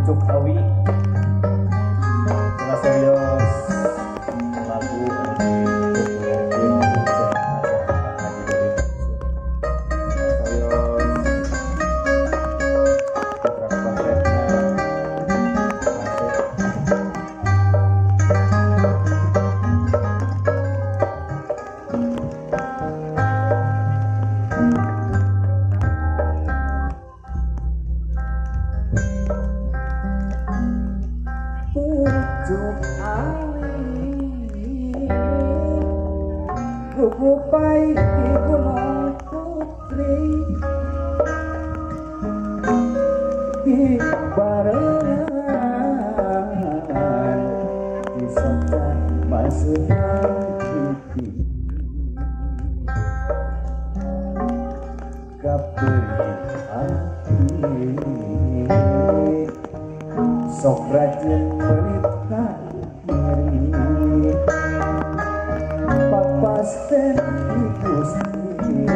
Ucuk Awi Kelas serius lagu di Ucuk Awi Gugupai di Gunung Putri di barengan di Santa Masuhan Piti kaperi hati sok rajin berita diri papasten di Gusti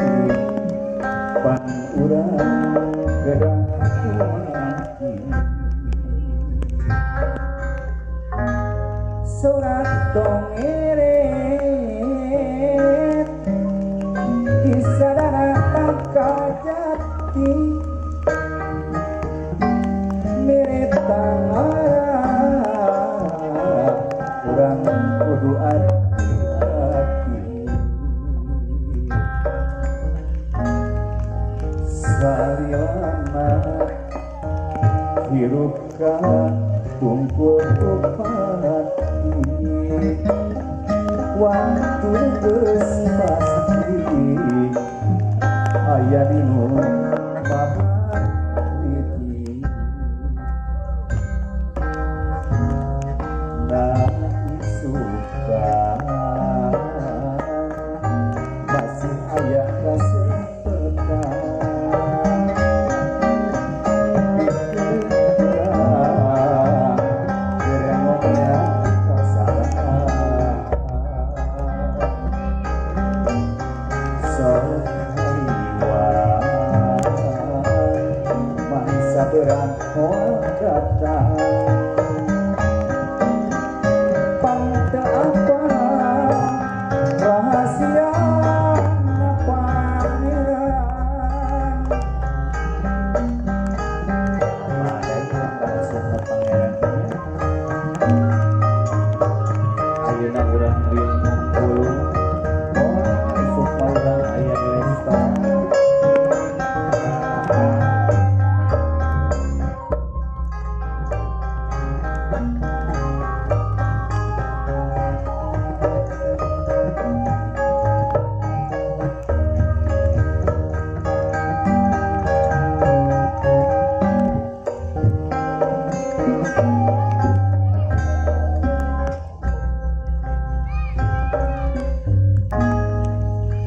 pan urang gerak mati surat dongeret di sadana tangka jati mirip tangan kurang kudu hati salilana hirup bungkul upati waktu geus pasti aya dinu mahariti suka masih aya rasa tekan gerengoknya kasaraan sehariwan mangsa berat datang rahasia pangeran ada yang rahasia pangeran ayeuna urang riung ngumpul supaya aya lestari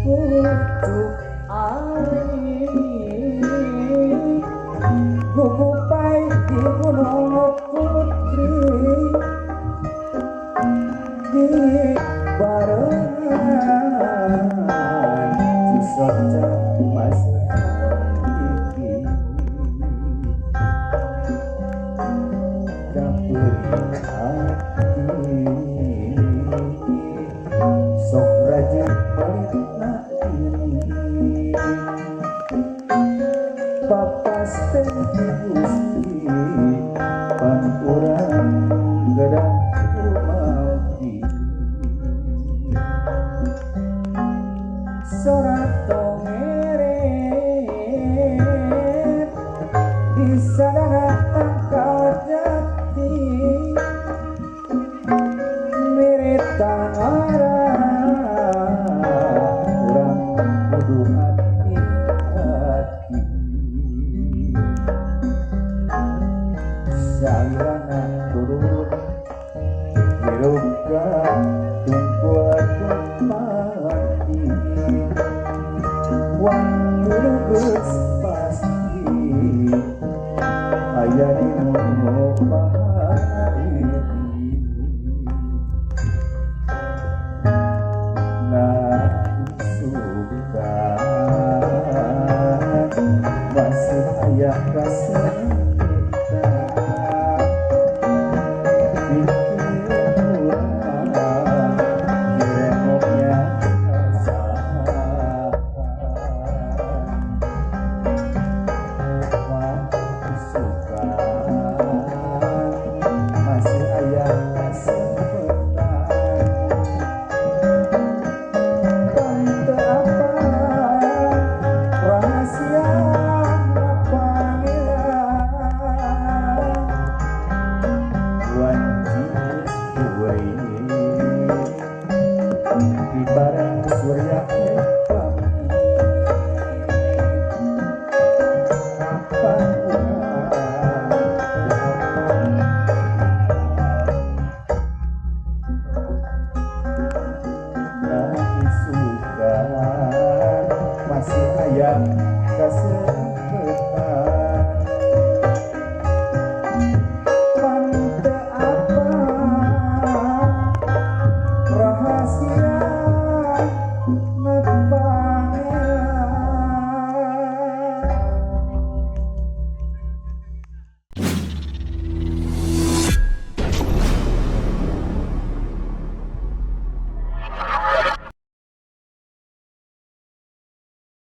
Ucuk Awi gugupai di Gunung Putri di barengan di Santa Masuhan Piti kaperi hati sok rajin berita papasten di Gusti pan urang gerak mati sorat dongeret di sadana tangka jati mirip tangaran urang kudu hati-hati salirana turun hirupkan tumpuan mati waktu geus pasti aya dinu mahariti suka masih aya rasa kita ya